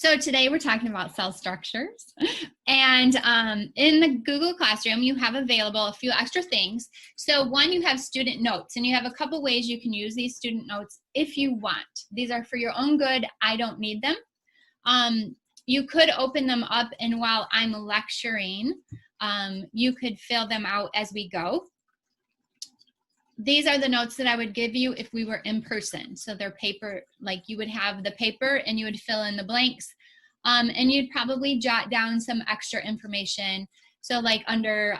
So today we're talking about cell structures, and in the Google Classroom you have available a few extra things. So one, you have student notes, and you have a couple ways you can use these student notes if you want. These are for your own good. I don't need them. You could open them up, and while I'm lecturing, you could fill them out as we go. These are the notes that I would give you if we were in person. So they're paper, like you would have the paper and you would fill in the blanks, and you'd probably jot down some extra information. So like under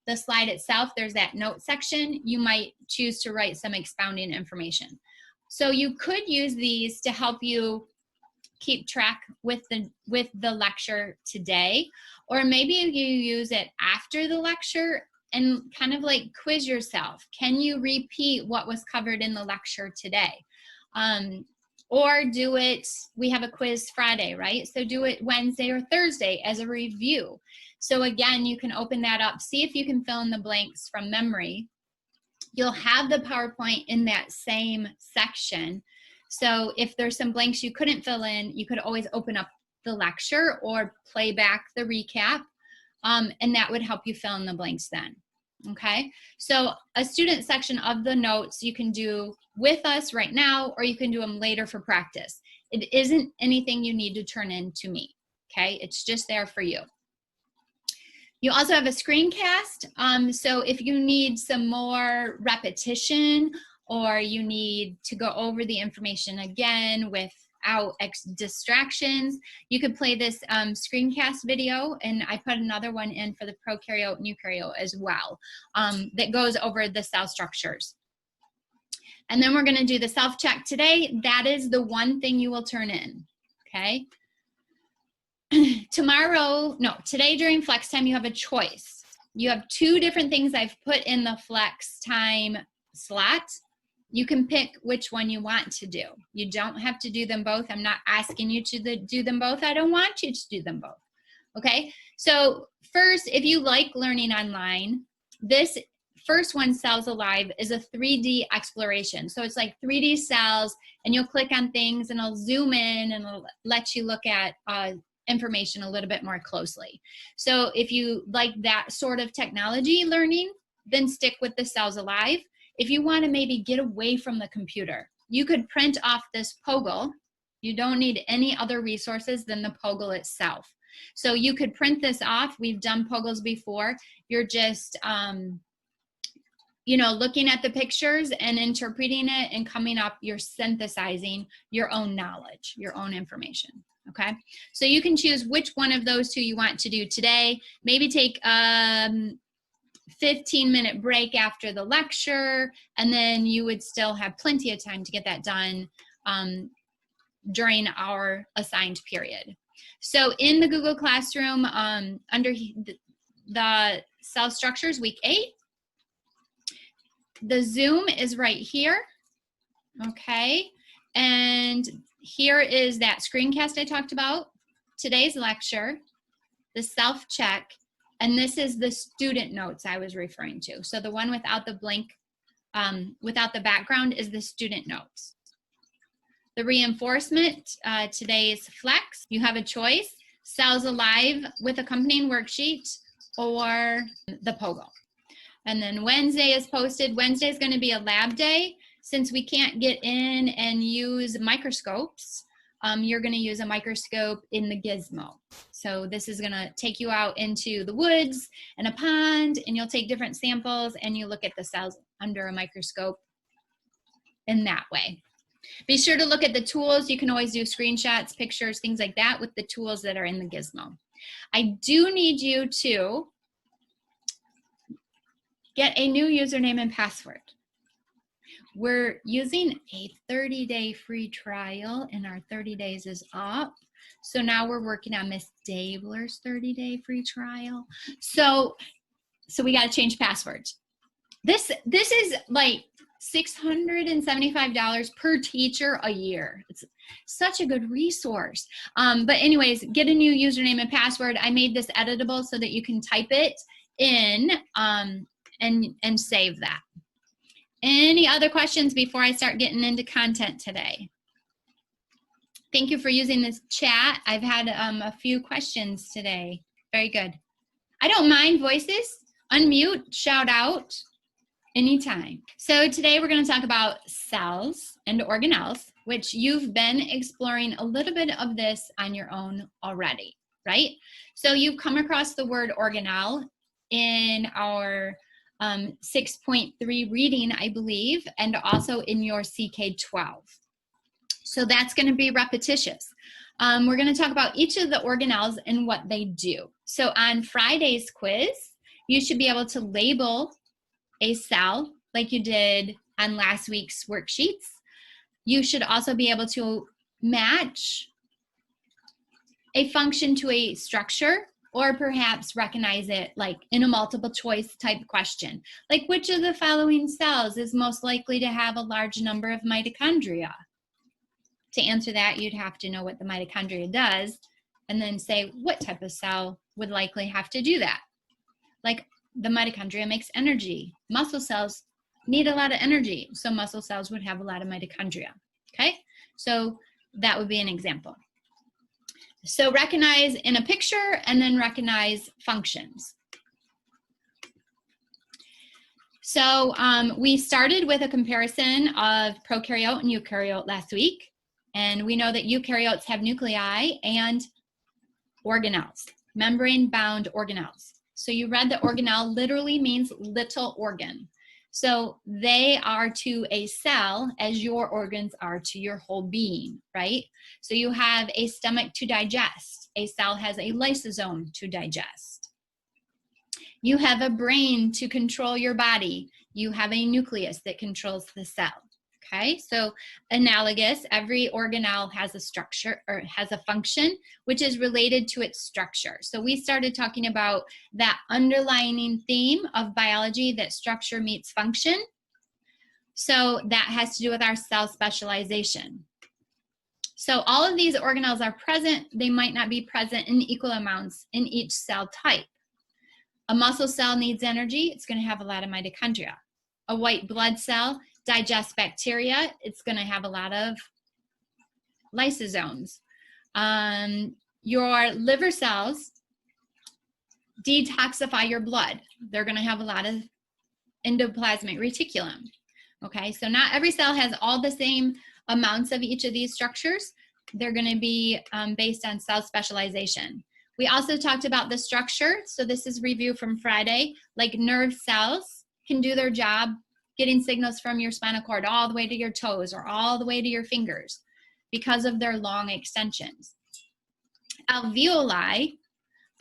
the slide itself, there's that note section. You might choose to write some expounding information. So you could use these to help you keep track with the lecture today, or maybe you use it after the lecture and kind of like quiz yourself. Can you repeat what was covered in the lecture today? Or do it, we have a quiz Friday, right? So do it Wednesday or Thursday as a review. So again, you can open that up, see if you can fill in the blanks from memory. You'll have the PowerPoint in that same section. So if there's some blanks you couldn't fill in, you could always open up the lecture or play back the recap, and that would help you fill in the blanks then. Okay, so a student section of the notes you can do with us right now, or you can do them later for practice. It isn't anything you need to turn in to me, okay? It's just there for you. You also have a screencast, so if you need some more repetition, or you need to go over the information again without distractions, you could play this screencast video, and I put another one in for the prokaryote and eukaryote as well, that goes over the cell structures. And then we're going to do the self-check today. That is the one thing you will turn in, okay? Today during flex time, you have a choice. You have two different things I've put in the flex time slot. You can pick which one you want to do. You don't have to do them both. I'm not asking you to do them both. I don't want you to do them both. Okay, so first, if you like learning online, this first one, Cells Alive, is a 3D exploration. So it's like 3D cells, and you'll click on things and it'll zoom in and it'll let you look at information a little bit more closely. So if you like that sort of technology learning, then stick with the Cells Alive. If you want to maybe get away from the computer, you could print off this POGL. You don't need any other resources than the POGL itself. So you could print this off. We've done POGLs before. You're just, you know, looking at the pictures and interpreting it and coming up, you're synthesizing your own knowledge, your own information. Okay, so you can choose which one of those two you want to do today. Maybe take 15-minute break after the lecture, and then you would still have plenty of time to get that done during our assigned period. So in the Google Classroom, under the cell structures, week 8, the Zoom is right here, okay? And here is that screencast I talked about, today's lecture, the self-check, and this is the student notes I was referring to. So the one without the blank, without the background, is the student notes. The reinforcement, today's flex, you have a choice, Cells Alive with accompanying worksheet or the POGL. And then Wednesday is posted. Wednesday is going to be a lab day. Since we can't get in and use microscopes, you're going to use a microscope in the gizmo. So this is going to take you out into the woods and a pond, and you'll take different samples and you look at the cells under a microscope in that way. Be sure to look at the tools. You can always do screenshots, pictures, things like that with the tools that are in the gizmo. I do need you to get a new username and password. We're using a 30-day free trial, and our 30 days is up. So now we're working on Miss Dabler's 30-day free trial. So we got to change passwords. This is like $675 per teacher a year. It's such a good resource. But anyways, get a new username and password. I made this editable so that you can type it in and save that. Any other questions before I start getting into content today? Thank you for using this chat. I've had a few questions today. Very good. I don't mind voices. Unmute, shout out, anytime. So today we're going to talk about cells and organelles, which you've been exploring a little bit of this on your own already, right? So you've come across the word organelle in our 6.3 reading, I believe, and also in your CK12. So that's going to be repetitious. We're going to talk about each of the organelles and what they do. So on Friday's quiz, you should be able to label a cell like you did on last week's worksheets. You should also be able to match a function to a structure, or perhaps recognize it like in a multiple choice type question. Like, which of the following cells is most likely to have a large number of mitochondria? To answer that, you'd have to know what the mitochondria does and then say what type of cell would likely have to do that. Like, the mitochondria makes energy. Muscle cells need a lot of energy, so muscle cells would have a lot of mitochondria, okay? So that would be an example. So recognize in a picture and then recognize functions. So we started with a comparison of prokaryote and eukaryote last week. And we know that eukaryotes have nuclei and organelles, membrane-bound organelles. So you read that organelle literally means little organ. So they are to a cell as your organs are to your whole being, right? So you have a stomach to digest. A cell has a lysosome to digest. You have a brain to control your body. You have a nucleus that controls the cell. Okay, so analogous, every organelle has a structure or has a function which is related to its structure. So we started talking about that underlying theme of biology, that structure meets function. So that has to do with our cell specialization. So all of these organelles are present. They might not be present in equal amounts in each cell type. A muscle cell needs energy. It's going to have a lot of mitochondria. A white blood cell digests bacteria. It's going to have a lot of lysosomes. Your liver cells detoxify your blood. They're going to have a lot of endoplasmic reticulum. Okay, so not every cell has all the same amounts of each of these structures. They're going to be based on cell specialization. We also talked about the structure. So this is review from Friday. Like nerve cells can do their job getting signals from your spinal cord all the way to your toes or all the way to your fingers because of their long extensions. Alveoli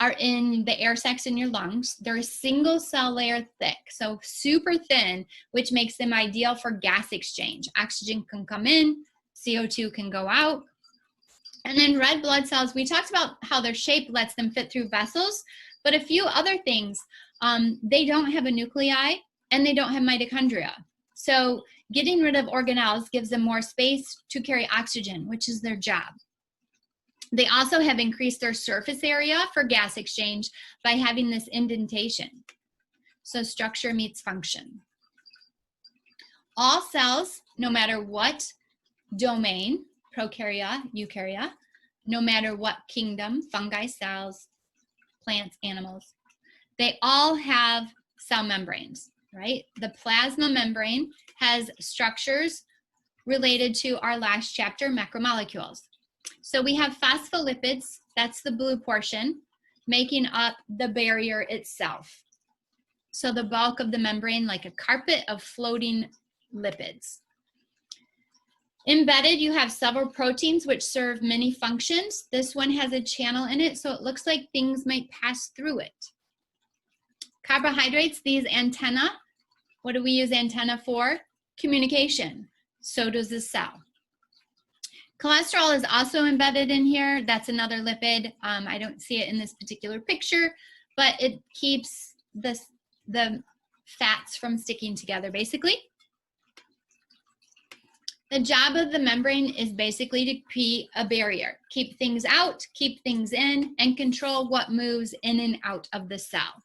are in the air sacs in your lungs. They're a single cell layer thick, so super thin, which makes them ideal for gas exchange. Oxygen can come in, CO2 can go out. And then red blood cells, we talked about how their shape lets them fit through vessels, but a few other things. They don't have a nuclei, and they don't have mitochondria. So getting rid of organelles gives them more space to carry oxygen, which is their job. They also have increased their surface area for gas exchange by having this indentation. So structure meets function. All cells, no matter what domain, prokarya, eukarya, no matter what kingdom, fungi, cells, plants, animals, they all have cell membranes. Right? The plasma membrane has structures related to our last chapter, macromolecules. So we have phospholipids, that's the blue portion, making up the barrier itself. So the bulk of the membrane, like a carpet of floating lipids. Embedded, you have several proteins which serve many functions. This one has a channel in it, so it looks like things might pass through it. Carbohydrates, these antennae. What do we use antenna for? Communication. So does the cell. Cholesterol is also embedded in here. That's another lipid. I don't see it in this particular picture, but it keeps the fats from sticking together, basically. The job of the membrane is basically to be a barrier. Keep things out, keep things in, and control what moves in and out of the cell.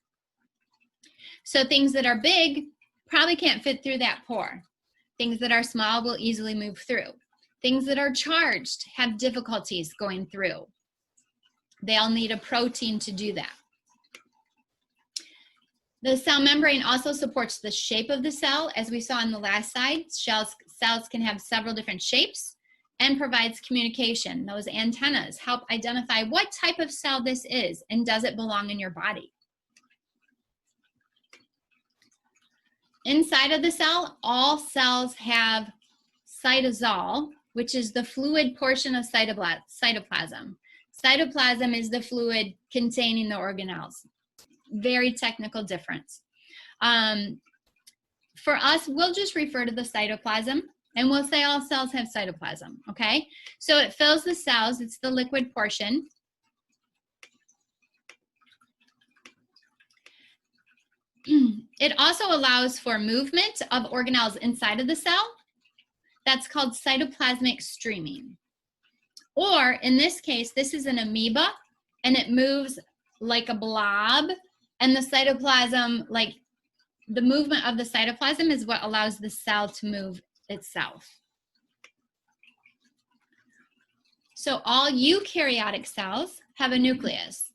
So things that are big probably can't fit through that pore. Things that are small will easily move through. Things that are charged have difficulties going through. They'll need a protein to do that. The cell membrane also supports the shape of the cell. As we saw on the last slide, cells can have several different shapes and provides communication. Those antennas help identify what type of cell this is and does it belong in your body. Inside of the cell, all cells have cytosol, which is the fluid portion of cytoplasm. Cytoplasm is the fluid containing the organelles. Very technical difference. For us, we'll just refer to the cytoplasm and we'll say all cells have cytoplasm, okay? So it fills the cells, it's the liquid portion. It also allows for movement of organelles inside of the cell. That's called cytoplasmic streaming. Or in this case, this is an amoeba and it moves like a blob, and the cytoplasm, like the movement of the cytoplasm is what allows the cell to move itself. So all eukaryotic cells have a nucleus.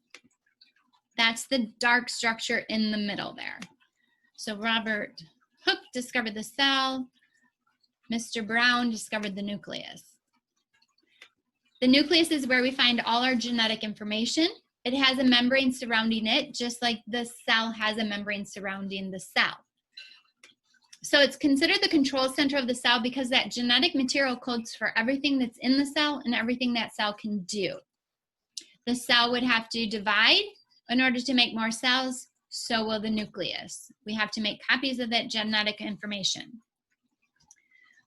That's the dark structure in the middle there. So Robert Hooke discovered the cell. Mr. Brown discovered the nucleus. The nucleus is where we find all our genetic information. It has a membrane surrounding it, just like the cell has a membrane surrounding the cell. So it's considered the control center of the cell because that genetic material codes for everything that's in the cell and everything that cell can do. The cell would have to divide in order to make more cells, so will the nucleus. We have to make copies of that genetic information.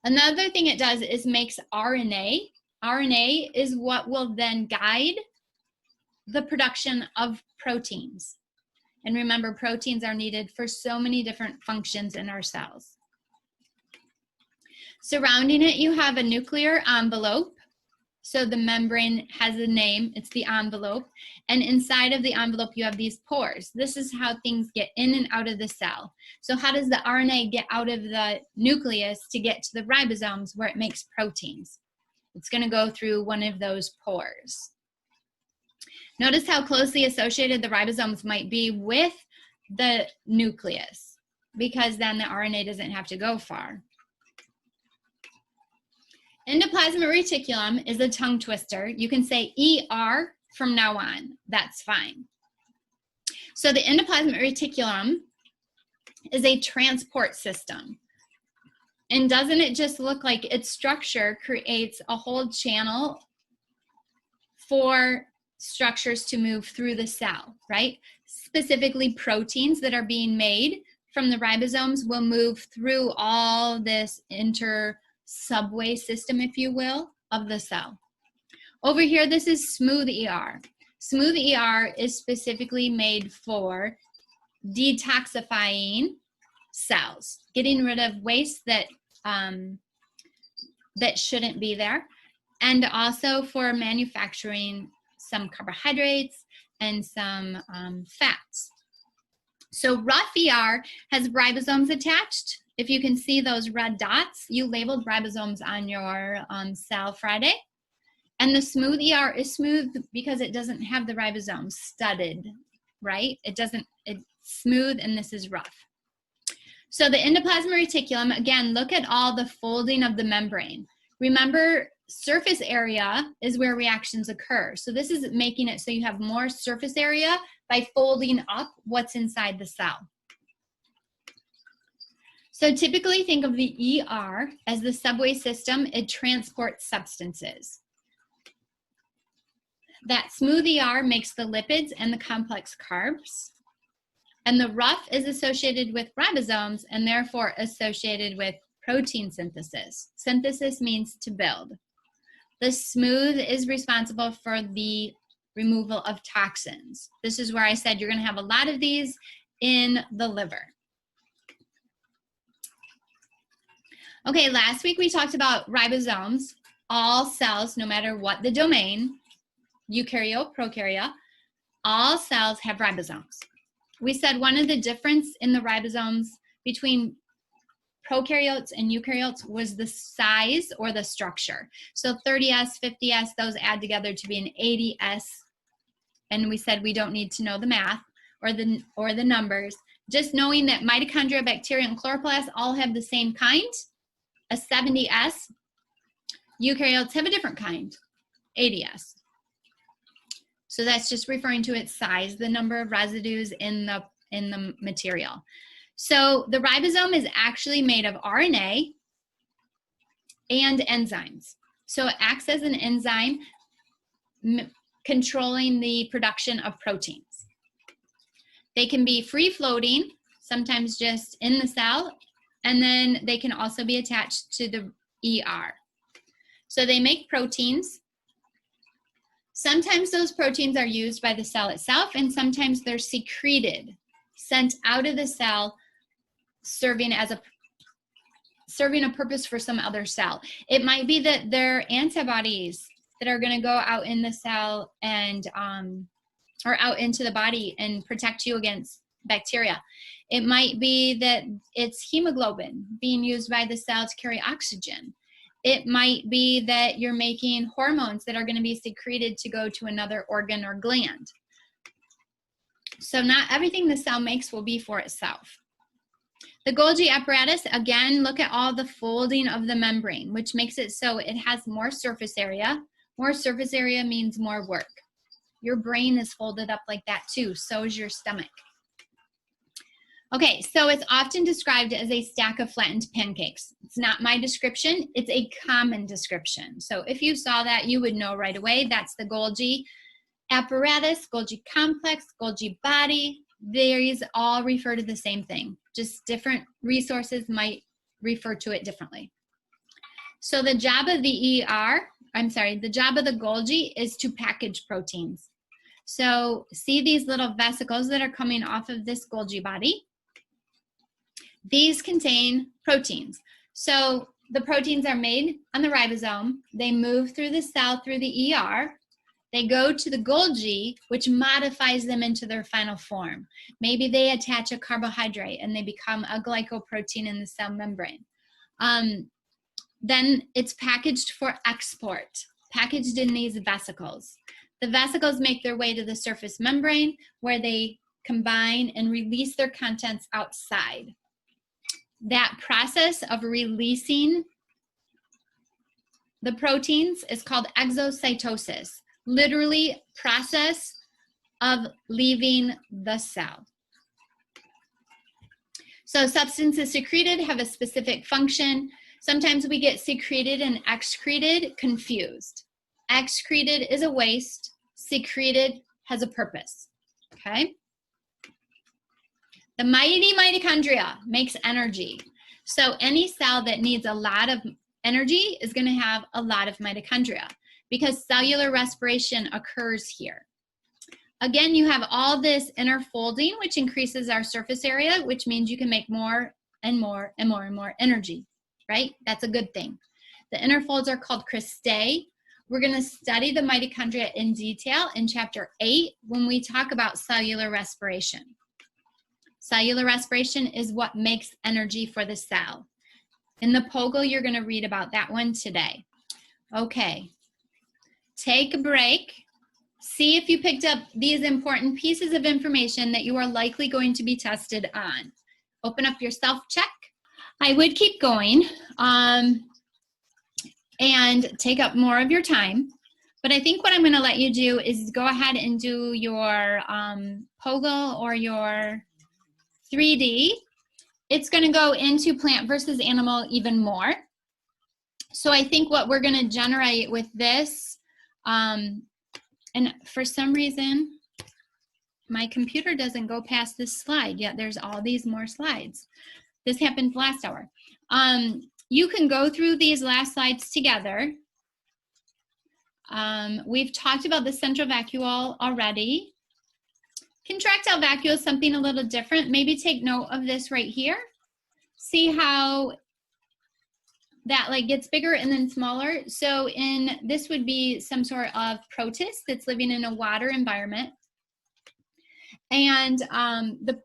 Another thing it does is makes RNA. RNA is what will then guide the production of proteins. And remember, proteins are needed for so many different functions in our cells. Surrounding it, you have a nuclear envelope. So the membrane has a name, it's the envelope. And inside of the envelope, you have these pores. This is how things get in and out of the cell. So how does the RNA get out of the nucleus to get to the ribosomes where it makes proteins? It's going to go through one of those pores. Notice how closely associated the ribosomes might be with the nucleus, because then the RNA doesn't have to go far. Endoplasmic reticulum is a tongue twister. You can say ER from now on. That's fine. So the endoplasmic reticulum is a transport system. And doesn't it just look like its structure creates a whole channel for structures to move through the cell, right? Specifically, proteins that are being made from the ribosomes will move through all this subway system, if you will, of the cell. Over here, this is smooth ER. Smooth ER is specifically made for detoxifying cells, getting rid of waste that that shouldn't be there, and also for manufacturing some carbohydrates and some fats. So rough ER has ribosomes attached. If you can see those red dots, you labeled ribosomes on your cell Friday. And the smooth ER is smooth because it doesn't have the ribosomes studded, right? It's smooth, and this is rough. So the endoplasmic reticulum, again, look at all the folding of the membrane. Remember, surface area is where reactions occur. So this is making it so you have more surface area by folding up what's inside the cell. So typically think of the ER as the subway system. It transports substances. That smooth ER makes the lipids and the complex carbs. And the rough is associated with ribosomes and therefore associated with protein synthesis. Synthesis means to build. The smooth is responsible for the removal of toxins. This is where I said you're going to have a lot of these in the liver. Okay, last week we talked about ribosomes. All cells, no matter what the domain, eukaryote, prokaryote, all cells have ribosomes. We said one of the difference in the ribosomes between prokaryotes and eukaryotes was the size or the structure. So 30S, 50S, those add together to be an 80S. And we said we don't need to know the math or the numbers. Just knowing that mitochondria, bacteria, and chloroplasts all have the same kind, a 70S. Eukaryotes have a different kind, 80S. So that's just referring to its size, the number of residues in the material. So the ribosome is actually made of RNA and enzymes. So it acts as an enzyme controlling the production of proteins. They can be free floating, sometimes just in the cell, and then they can also be attached to the ER. So they make proteins. Sometimes those proteins are used by the cell itself, and sometimes they're secreted, sent out of the cell, serving a purpose for some other cell. It might be that they're antibodies that are going to go out in the cell and or out into the body and protect you against bacteria. It might be that it's hemoglobin being used by the cell to carry oxygen. It might be that you're making hormones that are going to be secreted to go to another organ or gland. So not everything the cell makes will be for itself. The Golgi apparatus, again, look at all the folding of the membrane, which makes it so it has more surface area. More surface area means more work. Your brain is folded up like that too, so is your stomach. Okay, so it's often described as a stack of flattened pancakes. It's not my description, it's a common description. So if you saw that, you would know right away. That's the Golgi apparatus, Golgi complex, Golgi body. These all refer to the same thing. Just different resources might refer to it differently. So the job of the the job of the Golgi is to package proteins. So see these little vesicles that are coming off of this Golgi body? These contain proteins. So the proteins are made on the ribosome. They move through the cell, through the ER. They go to the Golgi, which modifies them into their final form. Maybe they attach a carbohydrate and they become a glycoprotein in the cell membrane. Then it's packaged for export, packaged in these vesicles. The vesicles make their way to the surface membrane where they combine and release their contents outside. That process of releasing the proteins is called exocytosis, literally process of leaving the cell. So substances secreted have a specific function. Sometimes we get secreted and excreted confused. Excreted is a waste, secreted has a purpose, okay? The mighty mitochondria makes energy. So any cell that needs a lot of energy is going to have a lot of mitochondria because cellular respiration occurs here. Again, you have all this inner folding, which increases our surface area, which means you can make more and more and more and more energy, right? That's a good thing. The inner folds are called cristae. We're going to study the mitochondria in detail in chapter 8 when we talk about cellular respiration. Cellular respiration is what makes energy for the cell. In the POGO, you're going to read about that one today. Okay, take a break. See if you picked up these important pieces of information that you are likely going to be tested on. Open up your self-check. I would keep going and take up more of your time, but I think what I'm going to let you do is go ahead and do your POGO or your 3D. It's going to go into plant versus animal even more. So I think what we're going to generate with this, and for some reason, my computer doesn't go past this slide, yet there's all these more slides. This happened last hour. You can go through these last slides together. We've talked about the central vacuole already. Contractile vacuole is something a little different. Maybe take note of this right here. See how that like gets bigger and then smaller. So this would be some sort of protist that's living in a water environment. And the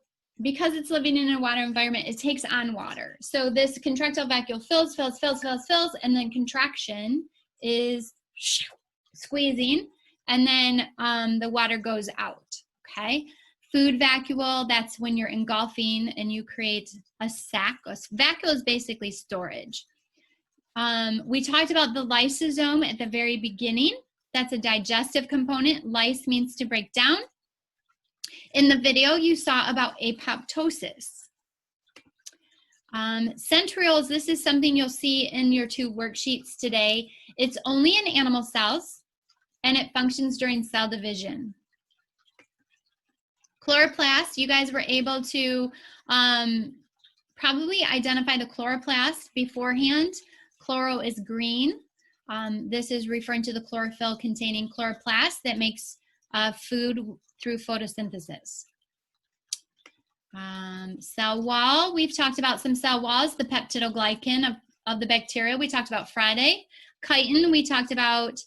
because it's living in a water environment, it takes on water. So this contractile vacuole fills, and then contraction is squeezing, and then the water goes out, okay? Food vacuole, that's when you're engulfing and you create a sac. A vacuole is basically storage. We talked about the lysosome at the very beginning. That's a digestive component. Lyse means to break down. In the video, you saw about apoptosis. Centrioles, this is something you'll see in your 2 worksheets today. It's only in animal cells, and it functions during cell division. Chloroplast, you guys were able to probably identify the chloroplast beforehand. Chloro is green. This is referring to the chlorophyll containing chloroplast that makes food through photosynthesis. Cell wall, we've talked about some cell walls, the peptidoglycan of the bacteria we talked about Friday. Chitin, we talked about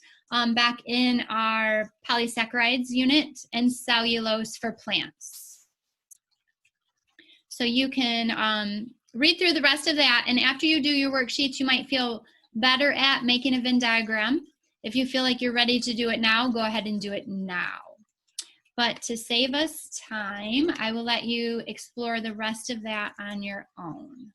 back in our polysaccharides unit, and cellulose for plants. So you can read through the rest of that, and after you do your worksheets, you might feel better at making a Venn diagram. If you feel like you're ready to do it now, go ahead and do it now. But to save us time, I will let you explore the rest of that on your own.